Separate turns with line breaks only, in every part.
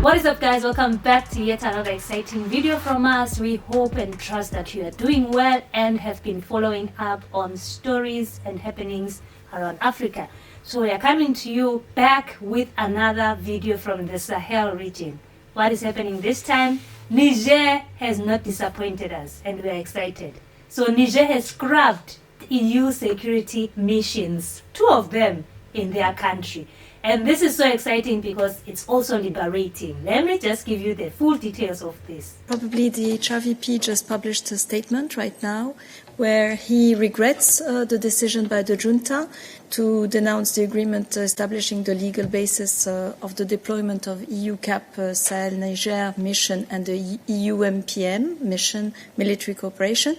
What is up, guys? Welcome back to yet another exciting video from us. We hope and trust that you are doing well and have been following up on stories and happenings around Africa. So we are coming to you back with another video from the Sahel region. What is happening this time? Niger has not disappointed us and we are excited. So Niger has scrapped EU security missions, 2 of them in their country. And this is so exciting because it's also liberating. Let me just give you the full details of this.
Probably the HRVP just published a statement right now where he regrets the decision by the junta to denounce the agreement establishing the legal basis of the deployment of EU CAP Sahel Niger mission and the EU MPM mission military cooperation.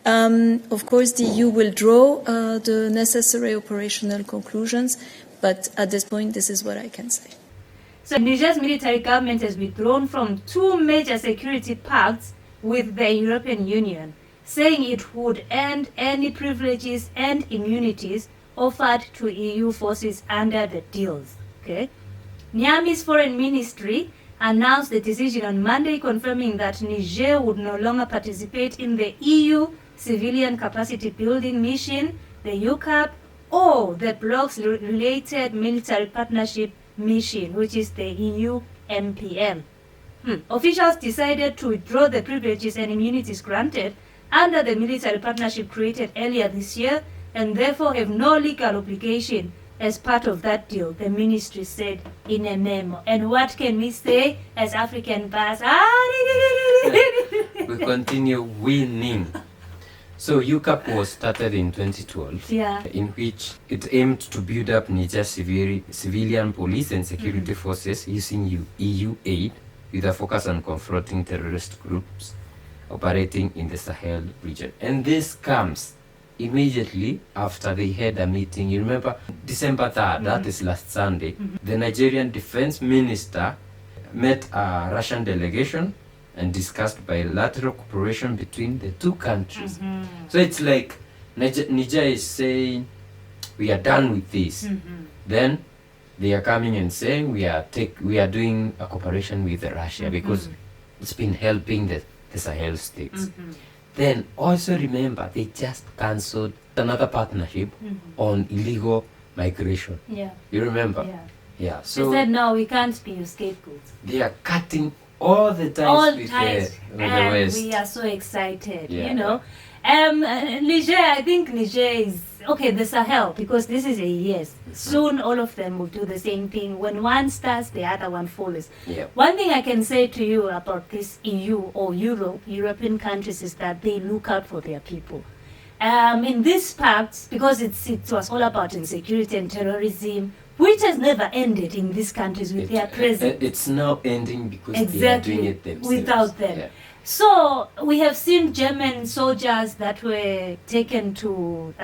Of course, the EU will draw the necessary operational conclusions, but at this point, this is what I can say.
So Niger's military government has withdrawn from 2 major security pacts with the European Union, saying it would end any privileges and immunities offered to EU forces under the deals. Okay? Niamey's foreign ministry announced the decision on Monday, confirming that Niger would no longer participate in the EU Civilian Capacity Building Mission, the UCAP, or the bloc's related military partnership mission, which is the EU MPM. Officials decided to withdraw the privileges and immunities granted under the military partnership created earlier this year and therefore have no legal obligation as part of that deal, the ministry said in a memo. And what can we say as African bars?
We continue winning. So UCAP was started in 2012, in which it aimed to build up Niger's civilian police and security forces using EU aid with a focus on confronting terrorist groups operating in the Sahel region. And this comes immediately after they had a meeting. You remember December 3rd, that is last Sunday, the Nigerian defense minister met a Russian delegation and discussed bilateral cooperation between the 2 countries. So it's like Niger is saying, we are done with this. Then they are coming and saying, we are doing a cooperation with Russia because it's been helping the Sahel states. Then also remember, they just cancelled another partnership on illegal migration. You remember? So
they said, no, we can't be your scapegoats.
They are cutting all the ties with the West.
We are so excited, you know. Niger, I think Niger is, okay, the Sahel, because this is a yes. Soon all of them will do the same thing. When one starts, the other one follows. One thing I can say to you about this EU or European countries is that they look out for their people. In this pact, because it was all about insecurity and terrorism, which has never ended in these countries with their presence.
It's now ending because they are doing it themselves.
Without them. So we have seen German soldiers that were taken to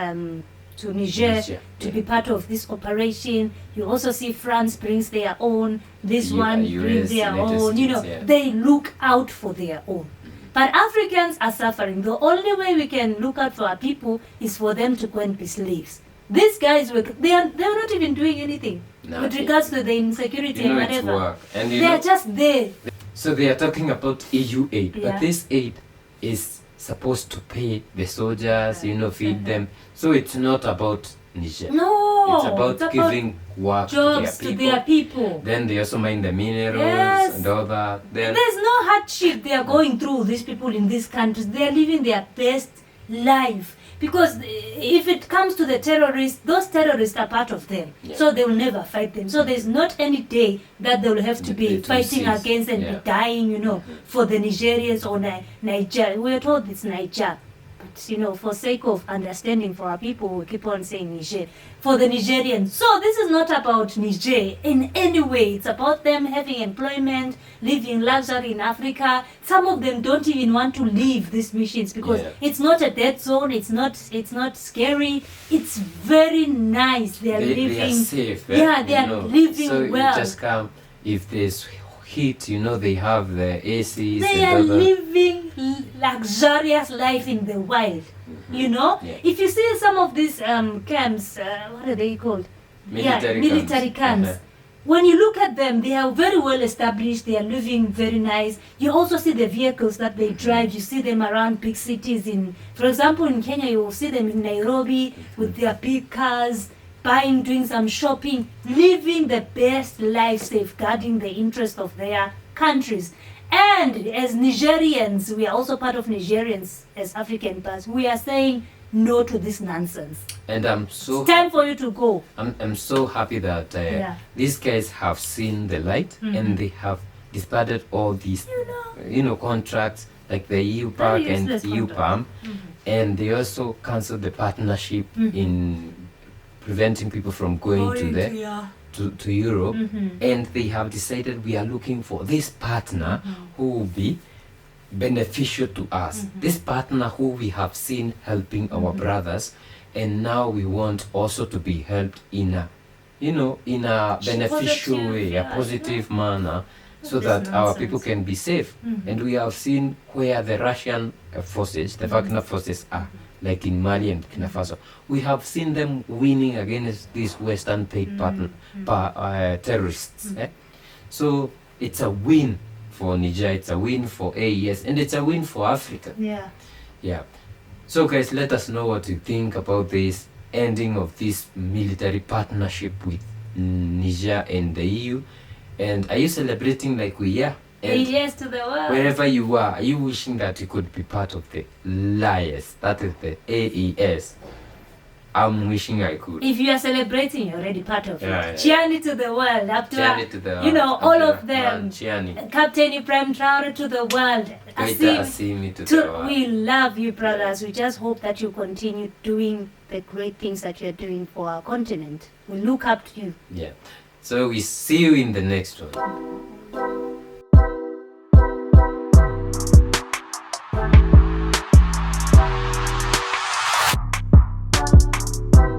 Niger to be part of this operation. You also see France brings their own. This one brings their own. You know, they look out for their own. But Africans are suffering. The only way we can look out for our people is for them to go and be slaves. These guys, they are not even doing anything with regards to the insecurity and whatever. And they are just there.
So they are talking about EU aid, but this aid is supposed to pay the soldiers, feed them. So it's not about Niger.
No,
it's about giving work
jobs
to their people. Then they also mine the minerals and all that.
There's no hardship they are going through, these people in these countries. They are living their best life. Because if it comes to the terrorists, those terrorists are part of them. So they will never fight them. So there's not any day that they will have to be fighting against and be dying, for the Nigerians or Niger. We are told it's Niger. But, for sake of understanding for our people, we keep on saying Niger. For the Nigerians. So this is not about Niger in any way. It's about them having employment, living luxury in Africa. Some of them don't even want to leave these missions because it's not a dead zone. It's not scary. It's very nice. They are living.
They are safe.
They are living
so
well.
So you just come if there's heat, they have the ACs.
They are living luxurious life in the wild. If you see some of these camps, what are they called?
Military
camps. when you look at them, they are very well established. They are living very nice. You also see the vehicles that they drive. You see them around big cities. For example, in Kenya, you will see them in Nairobi with their big cars, buying, doing some shopping, living the best life, safeguarding the interest of their countries. And as Nigerians, we are also part of Nigerians as African past. We are saying no to this nonsense.
And
it's time for you to go.
I'm so happy that these guys have seen the light and they have discarded all these contracts like the EU Park and EU Palm, and they also cancelled the partnership in preventing people from going to Europe, and they have decided we are looking for this partner who will be beneficial to us, this partner who we have seen helping our brothers, and now we want also to be helped in a beneficial way, a positive manner, so that our people can be safe. And we have seen where the Russian forces, the Wagner forces are, like in Mali and BURKINAFASO. We have seen them winning against these Western paid terrorists. So it's a win for Niger, it's a win for AES, and it's a win for Africa. Yeah. So guys, let us know what you think about this ending of this military partnership with Niger and the EU. And are you celebrating like we are? And
AES to the world.
Wherever you are you wishing that you could be part of the Liars? That is the AES. I'm wishing I could.
If you are celebrating, you're already part of it.
Tchiani
to the world. Up to,
to
all of them.
Tchiani.
Captain Ibrahim Traore to the world.
Assimi to the world.
We love you, brothers. We just hope that you continue doing the great things that you're doing for our continent. We look up to you.
Yeah. So we see you in the next one.